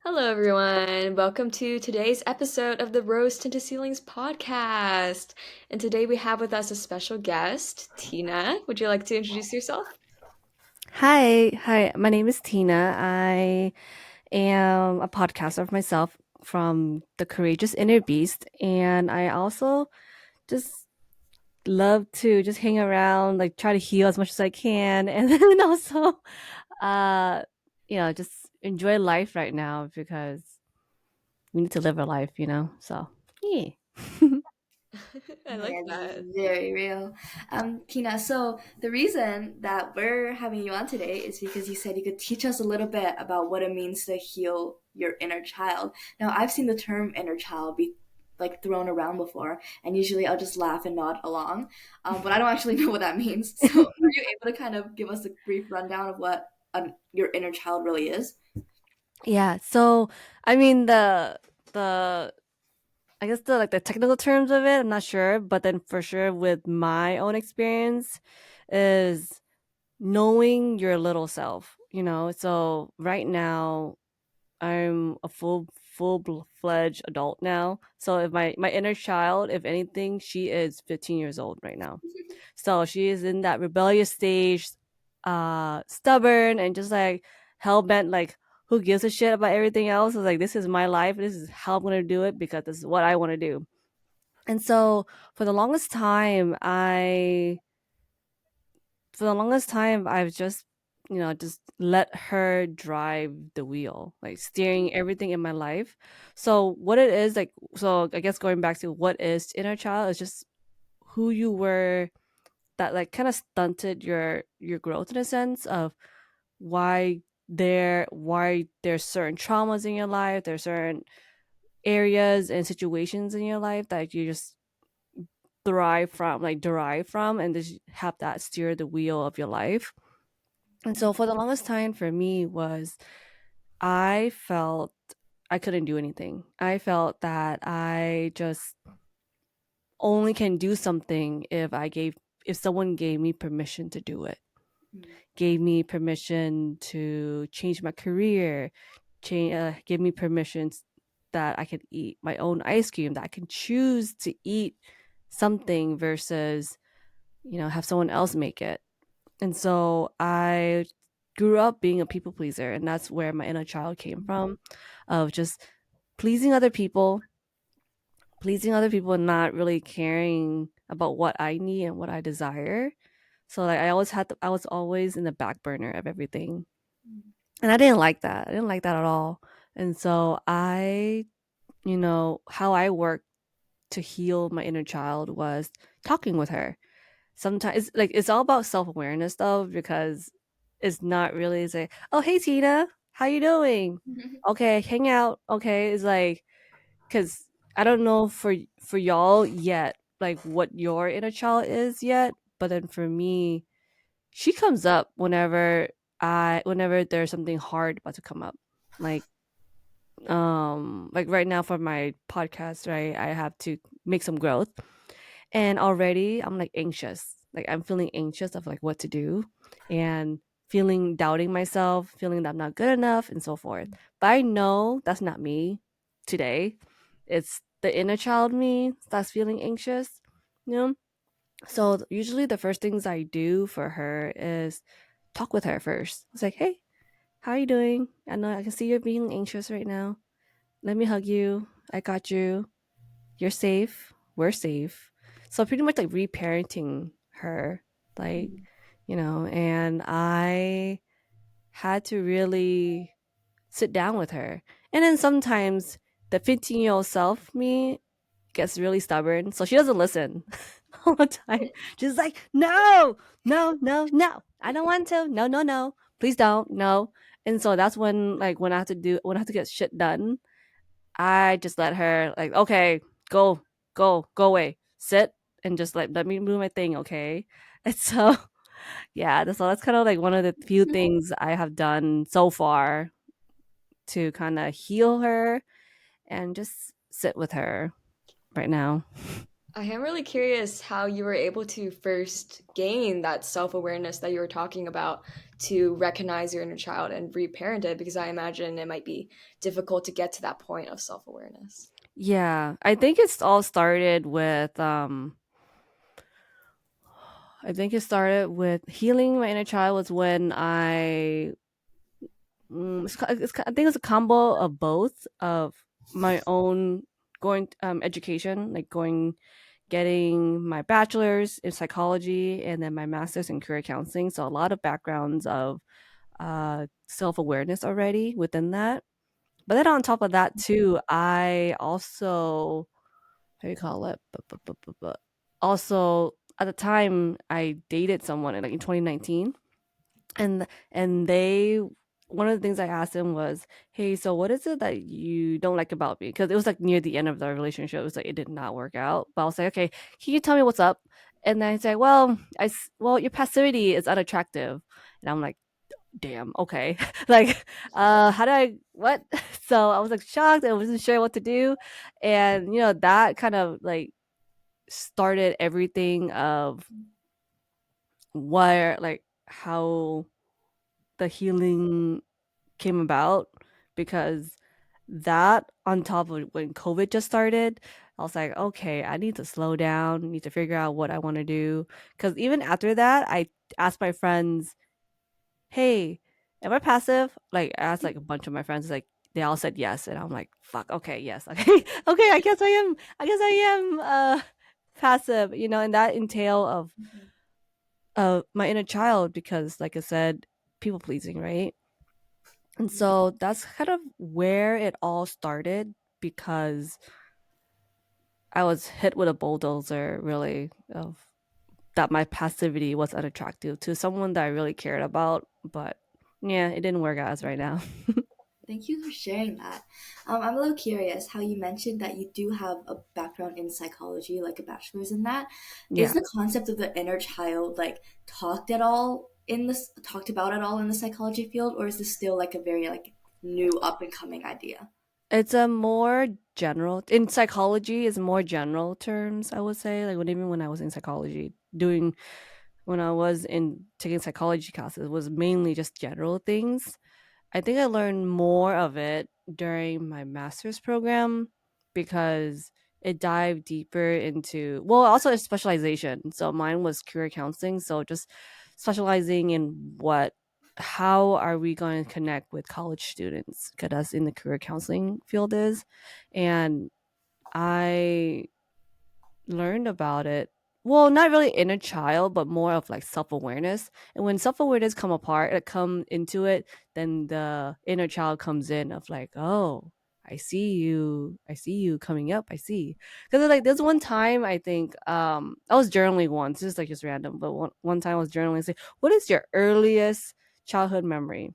Hello, everyone. Welcome to today's episode of the Rose Tinted Ceilings podcast. And today we have with us a special guest, Tina. Would you like to introduce yourself? Hi. My name is Tina. I am a podcaster of myself from the Courageous Inner Beast, and I also just love to just hang around, like try to heal as much as I can, and then also, uh, just enjoy life right now because we need to live our life. So yeah. I like Yeah, this is that. very real. Tina, so the reason that we're having you on today is because you said you could teach us a little bit about what it means to heal your inner child. Now, I've seen the term inner child be like thrown around before, and usually I'll just laugh and nod along, but I don't actually know what that means. So, are you able to kind of give us a brief rundown of what your inner child really is? Yeah. So I mean the I guess the technical terms of it, I'm not sure, but then for sure with my own experience is knowing your little self. So right now I'm a full-fledged adult now. So if my inner child, if anything, she is 15 years old right now. So she is in that rebellious stage, stubborn and just like hell bent, like who gives a shit about everything else? It's like this is my life. This is how I'm gonna do it because this is what I want to do. And so for the longest time, I've just let her drive the wheel, like steering everything in my life. So what it is like, so I guess going back to what is inner child is just who you were that like kind of stunted your growth in a sense of why there's certain traumas in your life, there's certain areas and situations in your life that you just derive from and just have that steer the wheel of your life. And so for the longest time for me was I felt I couldn't do anything. I felt that I just only can do something if someone gave me permission to do it. Gave me permission to change my career, give me permissions that I could eat my own ice cream, that I can choose to eat something versus, have someone else make it. And so I grew up being a people pleaser, and that's where my inner child came from, of just pleasing other people, and not really caring about what I need and what I desire. So like I was always in the back burner of everything. And I didn't like that. I didn't like that at all. And so how I worked to heal my inner child was talking with her. Sometimes it's all about self-awareness though, because it's not really say, "Oh, hey Tina, how you doing? Okay, hang out." Okay, it's like cuz I don't know for y'all yet like what your inner child is yet, but then for me, she comes up whenever there's something hard about to come up. Like like right now for my podcast, right? I have to make some growth and already I'm like anxious. Like I'm feeling anxious of like what to do and feeling doubting myself, feeling that I'm not good enough and so forth. But I know that's not me today. It's the inner child me that's feeling anxious, you know? So usually the first things I do for her is talk with her first. It's like, "Hey, how are you doing? I know I can see you're being anxious right now. Let me hug you. I got you. You're safe. We're safe." So pretty much like reparenting her, like, and I had to really sit down with her. And then sometimes the 15-year-old self me gets really stubborn. So she doesn't listen all the time. She's like, no, no, no, no. I don't want to. No, no, no. Please don't. No. And so that's when I have to get shit done, I just let her like, okay, go away, sit and just like let me do my thing, okay? And so yeah, that's kind of like one of the few things I have done so far to kind of heal her and just sit with her right now. I am really curious how you were able to first gain that self awareness that you were talking about to recognize your inner child and reparent it, because I imagine it might be difficult to get to that point of self awareness. Yeah, I think it's all started with I think it started with healing my inner child was when I think it's a combo of both of my own going education, like going getting my bachelor's in psychology and then my master's in career counseling. So a lot of backgrounds of self awareness already within that. But then on top of that too, I also how do you call it? Also at the time I dated someone like in 2019 and they one of the things I asked him was, "Hey, so what is it that you don't like about me?" Because it was like near the end of the relationship. It was like it did not work out. But I was like, "Okay, can you tell me what's up?" And then I say, "Well, well, your passivity is unattractive." And I'm like, "Damn, okay." Like, how do I what? So I was like shocked. I wasn't sure what to do, and that kind of like started everything of where like how the healing came about because that on top of when COVID just started, I was like, okay, I need to slow down, need to figure out what I want to do. Because even after that, I asked my friends, hey, am I passive? Like, I asked like a bunch of my friends, like, they all said yes. And I'm like, fuck, okay, yes. Okay, okay, I guess I am passive, and that entail of my inner child because like I said, people pleasing, right? And so that's kind of where it all started because I was hit with a bulldozer, really, of that my passivity was unattractive to someone that I really cared about. But yeah, it didn't work out as right now. Thank you for sharing that. I'm a little curious how you mentioned that you do have a background in psychology, like a bachelor's in that. Is Yeah. the concept of the inner child like talked about at all in the psychology field, or is this still like a very like new up and coming idea? It's a more general in psychology is more general terms, I would say. Like even when I was in psychology, doing when I was in taking psychology classes it was mainly just general things. I think I learned more of it during my master's program because it dived deeper into, well, also a specialization. So mine was career counseling. So just specializing in how are we going to connect with college students? Because that's in the career counseling field is. And I learned about it. Well, not really inner child, but more of like self awareness. And when self awareness come into it, then the inner child comes in of like, oh, I see you coming up, I see. Because like there's one time I think I was journaling once, just random, but one time I was journaling, say, what is your earliest childhood memory?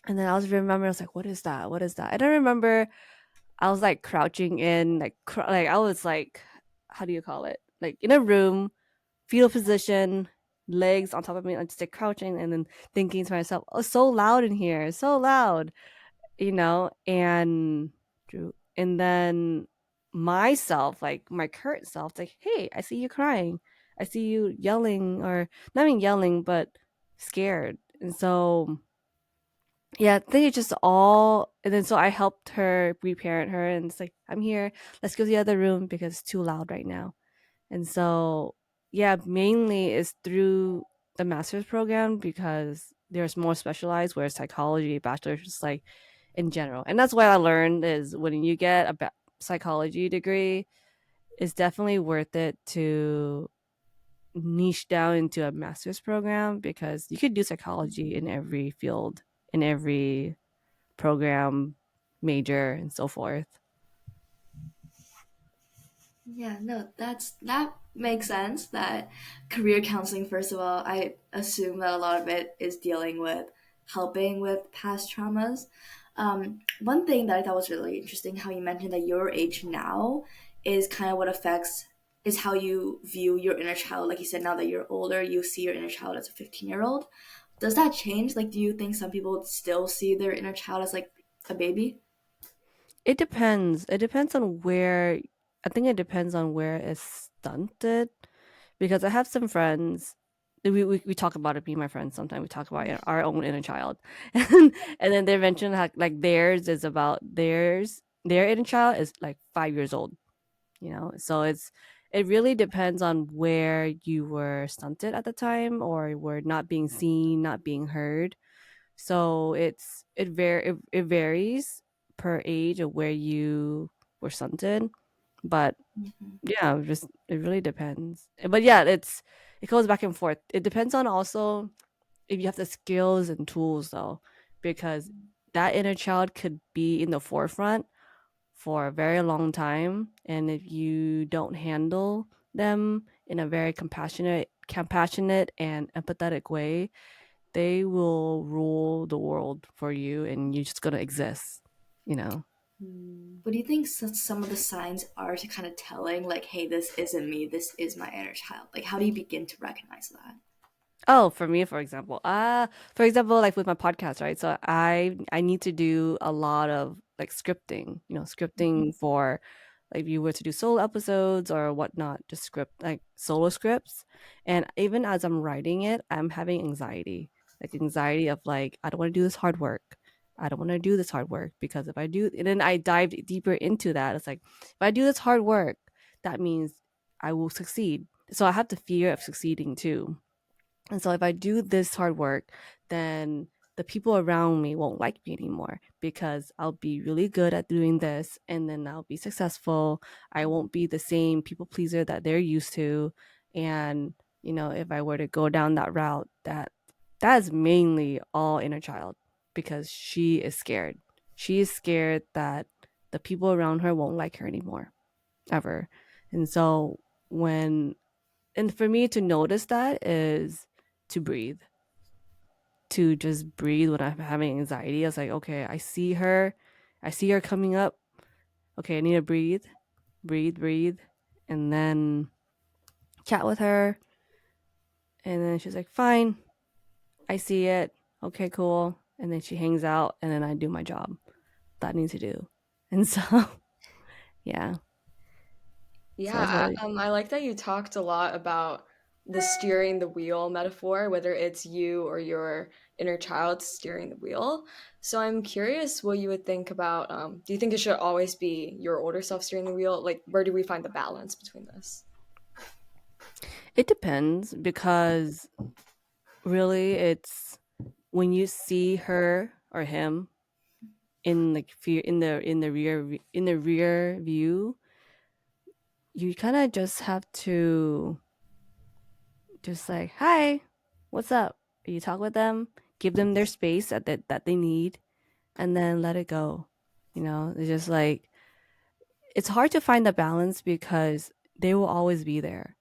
And then I was like, what is that? What is that? And I remember I was like crouching in, like I was like, how do you call it? Like in a room, fetal position, legs on top of me, I'm just like crouching and then thinking to myself, oh, so loud in here, so loud, and then myself, like my current self, like, hey, I see you crying. I see you yelling, or not even yelling, but scared. And so yeah, I think it's just all, and then so I helped her reparent her, and it's like, I'm here. Let's go to the other room because it's too loud right now. And so, yeah, mainly is through the master's program because there's more specialized, whereas psychology, bachelor's, just like in general. And that's what I learned is when you get a psychology degree, it's definitely worth it to niche down into a master's program because you could do psychology in every field, in every program, major, and so forth. Yeah, no, that makes sense. That career counseling, first of all, I assume that a lot of it is dealing with helping with past traumas. One thing that I thought was really interesting, how you mentioned that your age now is kind of what affects is how you view your inner child. Like you said, now that you're older, you see your inner child as a 15-year-old. Does that change? Like, do you think some people still see their inner child as like a baby? It depends. It depends on where. I think it depends on where it's stunted, because I have some friends. We talk about it. Me and my friends sometimes we talk about our own inner child, and then they mention how, like, their inner child is like 5 years old. So it really depends on where you were stunted at the time, or were not being seen, not being heard. So it varies per age of where you were stunted, but Mhm. yeah, just it really depends. But yeah, it goes back and forth. It depends on also if you have the skills and tools, though, because that inner child could be in the forefront for a very long time, and if you don't handle them in a very compassionate and empathetic way, they will rule the world for you, and you're just gonna exist, you know. Hmm. What do you think some of the signs are to kind of telling, like, hey, this isn't me, this is my inner child? Like, how do you begin to recognize that? Oh, for me, for example, like with my podcast, right? So I need to do a lot of like scripting, scripting for, like, if you were to do solo episodes or whatnot, just script like solo scripts. And even as I'm writing it, I'm having anxiety, like anxiety of like, I don't want to do this hard work. I don't want to do this hard work because if I do, and then I dive deeper into that. It's like, if I do this hard work, that means I will succeed. So I have the fear of succeeding too. And so if I do this hard work, then the people around me won't like me anymore because I'll be really good at doing this, and then I'll be successful. I won't be the same people pleaser that they're used to. And, if I were to go down that route, that is mainly all inner child, because she is scared. She is scared that the people around her won't like her anymore, ever. And so when and for me to notice that is to breathe, to just breathe when I'm having anxiety. I was like, okay, I see her coming up. Okay, I need to breathe, breathe, and then chat with her. And then she's like, fine, I see it. Okay, cool. And then she hangs out, and then I do my job that I need to do. And so, yeah, so that's Yeah, really. I like that you talked a lot about the steering the wheel metaphor, whether it's you or your inner child steering the wheel. So I'm curious what you would think about, do you think it should always be your older self steering the wheel? Like, where do we find the balance between this? It depends, because really it's when you see her or him in like fear in the rear view, you kind of just have to just like, hi, what's up? You talk with them, give them their space that they need, and then let it go. It's just like, it's hard to find the balance because they will always be there.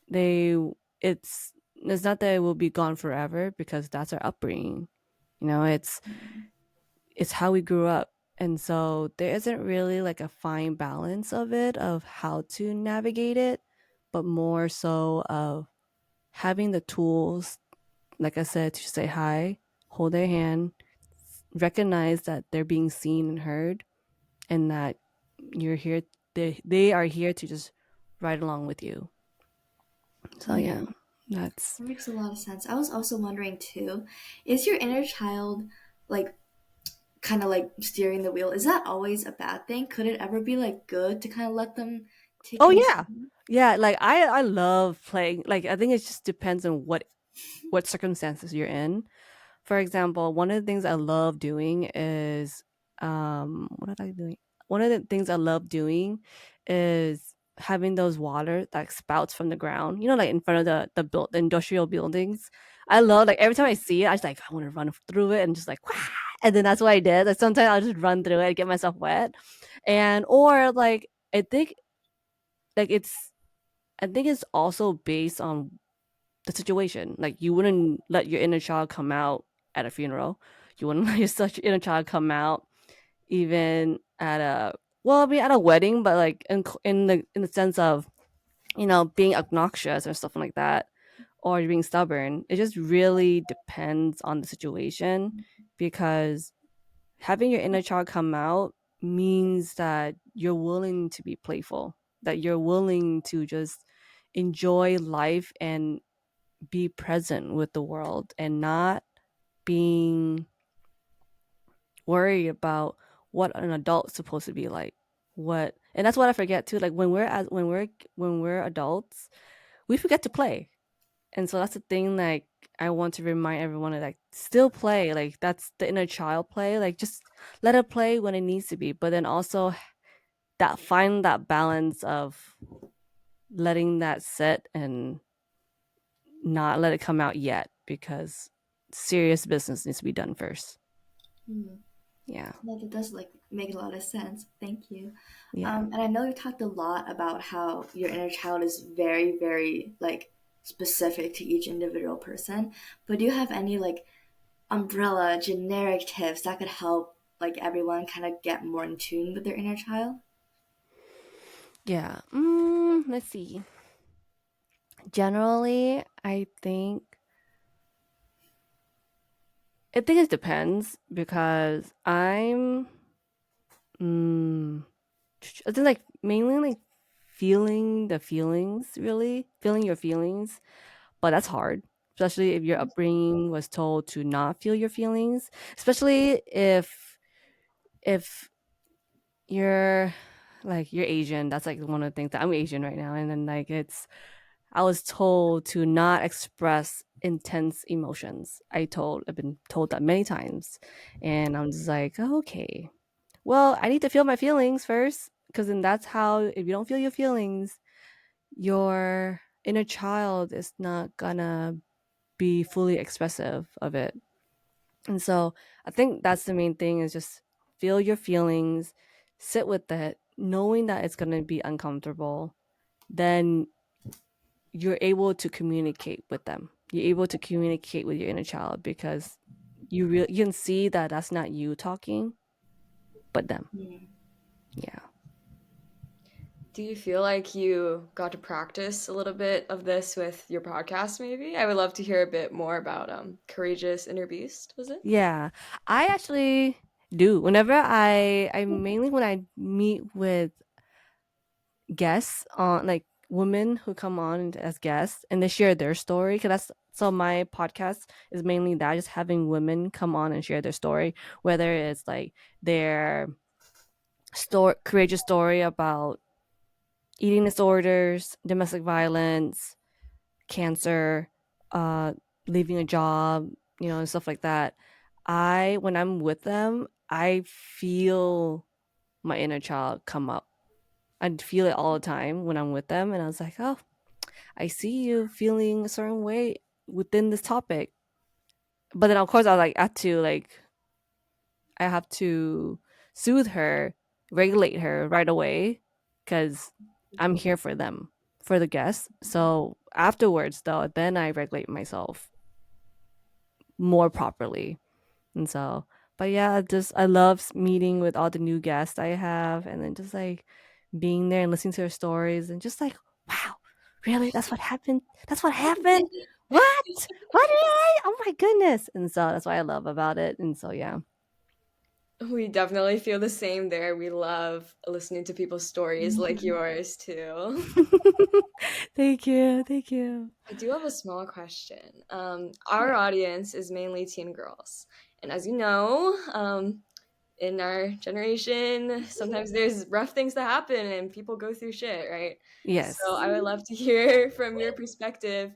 they it's not that it will be gone forever, because that's our upbringing. It's how we grew up. And so there isn't really like a fine balance of it, of how to navigate it, but more so of having the tools, like I said, to say hi, hold their hand, recognize that they're being seen and heard, and that you're here, they are here to just ride along with you. So Yeah, yeah, that's. that makes a lot of sense. I was also wondering too, is your inner child like kind of like steering the wheel? Is that always a bad thing? Could it ever be like good to kind of let them take Oh things? yeah. Yeah, like I love playing. Like, I think it just depends on what circumstances you're in. For example, one of the things I love doing is, what am I doing? One of the things I love doing is having those water that spouts from the ground. Like in front of the industrial buildings. I love, like, every time I see it, I just like, I want to run through it and just like, "Wah!" And then that's what I did. Like, sometimes I'll just run through it and get myself wet, and or like, like it's I think it's also based on the situation. Like, you wouldn't let your inner child come out at a funeral. You wouldn't let your such inner child come out even at a, well, I mean, at a wedding, but like in the sense of, being obnoxious or stuff like that, or being stubborn. It just really depends on the situation, because having your inner child come out means that you're willing to be playful. that you're willing to just enjoy life and be present with the world and not being worried about what an adult's supposed to be like. What and that's what I forget too. Like when we're adults, we forget to play. And so that's the thing, like I want to remind everyone to like still play. Like that's the inner child play. Like just let it play when it needs to be. But then also that find that balance of letting that sit and not let it come out yet because serious business needs to be done first. Hmm. Yeah. No, that does like make a lot of sense. Thank you. Yeah. And I know you talked a lot about how your inner child is very, very like specific to each individual person. But do you have any like umbrella generic tips that could help like everyone kind of get more in tune with their inner child? Yeah. Let's see. Generally, I think it depends because mm, I think like mainly like feeling the feelings, really feeling your feelings, but that's hard, especially if your upbringing was told to not feel your feelings, especially if you're Asian. That's like one of the things that I'm Asian right now, and then like it's I was told to not express intense emotions. I've been told that many times. And I'm just like, oh, okay. Well, I need to feel my feelings first. Because then that's how, if you don't feel your feelings, your inner child is not gonna be fully expressive of it. And so I think that's the main thing is just feel your feelings, sit with it, knowing that it's gonna be uncomfortable. Then you're able to communicate with them. You're able to communicate with your inner child because you can see that that's not you talking, but them. Hmm. Yeah. Do you feel like you got to practice a little bit of this with your podcast, maybe? I would love to hear a bit more about Courageous Inner Beast, was it? Yeah. I actually do. Whenever I mainly when I meet with guests on like women who come on as guests and they share their story because that's so my podcast is mainly that just having women come on and share their story, whether it's like their courageous story about eating disorders, domestic violence, cancer, uh, leaving a job, and stuff like that. When I'm with them, I feel my inner child come up. I feel it all the time when I'm with them. And I was like, oh, I see you feeling a certain way within this topic. But then, of course, I have to soothe her, regulate her right away because I'm here for them, for the guests. So afterwards, though, then I regulate myself more properly. And so, but yeah, just I love meeting with all the new guests I have and then just like being there and listening to their stories and just like, wow, really? That's what happened? That's what happened? What? What did I? Oh my goodness. And so that's what I love about it. And so, yeah. We definitely feel the same there. We love listening to people's stories like Mhm. yours, too. Thank you. Thank you. I do have a small question. Our Yeah. audience is mainly teen girls. And as you know, in our generation, sometimes there's rough things that happen and people go through shit, right? So Yes. I would love to hear from your perspective,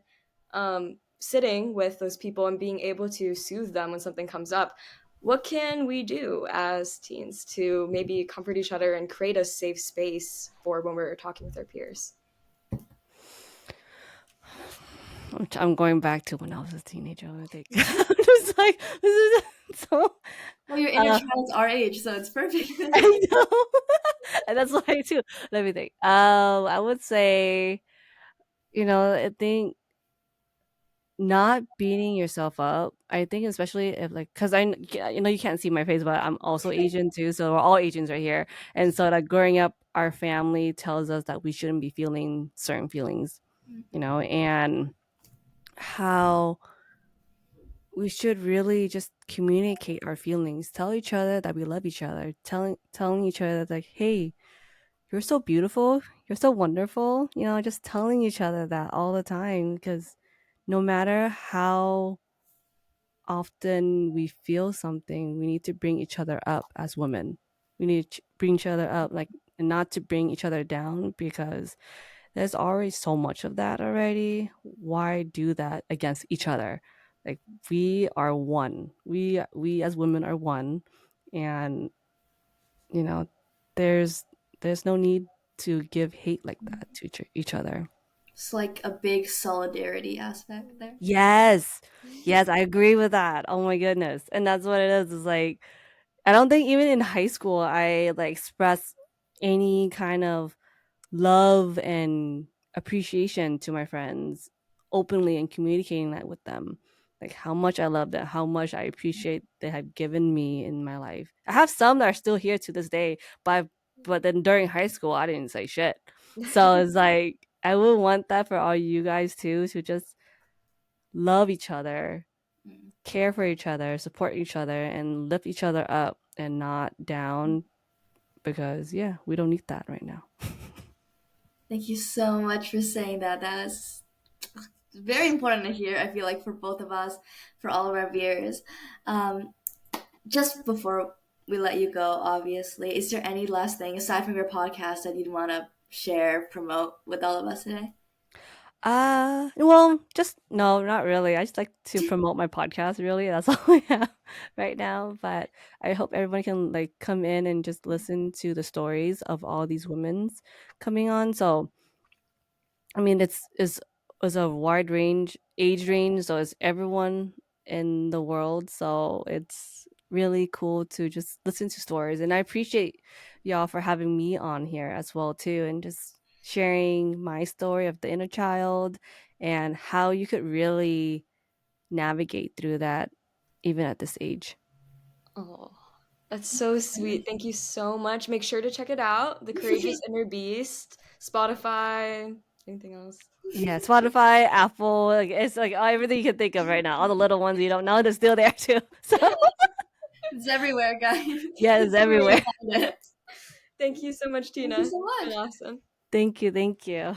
sitting with those people and being able to soothe them when something comes up. What can we do as teens to maybe comfort each other and create a safe space for when we're talking with our peers? I'm going back to when I was a teenager. I think I'm just like this is so. Well, your inner Uh, child's our age, so it's perfect. I know, and that's why too. Let me think. I would say, I think not beating yourself up. I think especially if like, cause you can't see my face, but I'm also Asian too. So we're all Asians right here, and so like growing up, our family tells us that we shouldn't be feeling certain feelings, and how we should really just communicate our feelings, tell each other that we love each other, telling each other like, hey, you're so beautiful, you're so wonderful, just telling each other that all the time, because no matter how often we feel something, we need to bring each other up as women. We need to bring each other up, like, and not to bring each other down, because there's already so much of that already. Why do that against each other? Like, we are one. We as women are one, and you know, there's there's no need to give hate like that to each other. It's like a big solidarity aspect there. Yes. Yes, I agree with that. Oh my goodness. And that's what it is. Is like, I don't think even in high school I like express any kind of love and appreciation to my friends openly and communicating that with them. Like how much I love them, how much I appreciate they have given me in my life. I have some that are still here to this day, but then during high school I didn't say shit. So it's like I would want that for all you guys too, to just love each other, Mm. care for each other, support each other, and lift each other up and not down, because yeah, we don't need that right now. Thank you so much for saying that. That's very important to hear, I feel like, for both of us, for all of our viewers. Um, just before we let you go, obviously, is there any last thing aside from your podcast that you'd want to share, promote with all of us today? Well, just no, not really. I just like to promote my podcast, really. That's all I have right now. But I hope everyone can like come in and just listen to the stories of all these women's coming on. So I mean, it's a wide range age range, so it's everyone in the world. So it's really cool to just listen to stories, and I appreciate y'all for having me on here as well too, and just sharing my story of the inner child and how you could really navigate through that even at this age. Oh, that's so sweet. Thank you so much. Make sure to check it out. The Courageous Inner Beast, Spotify, anything else? Yeah, Spotify, Apple, like it's like everything you can think of right now. All the little ones you don't know, they're still there too. So It's everywhere, guys. yeah, it's Everywhere you everywhere. find it. Thank you so much, Thank Tina. you It's so been much. awesome. Thank you, thank you.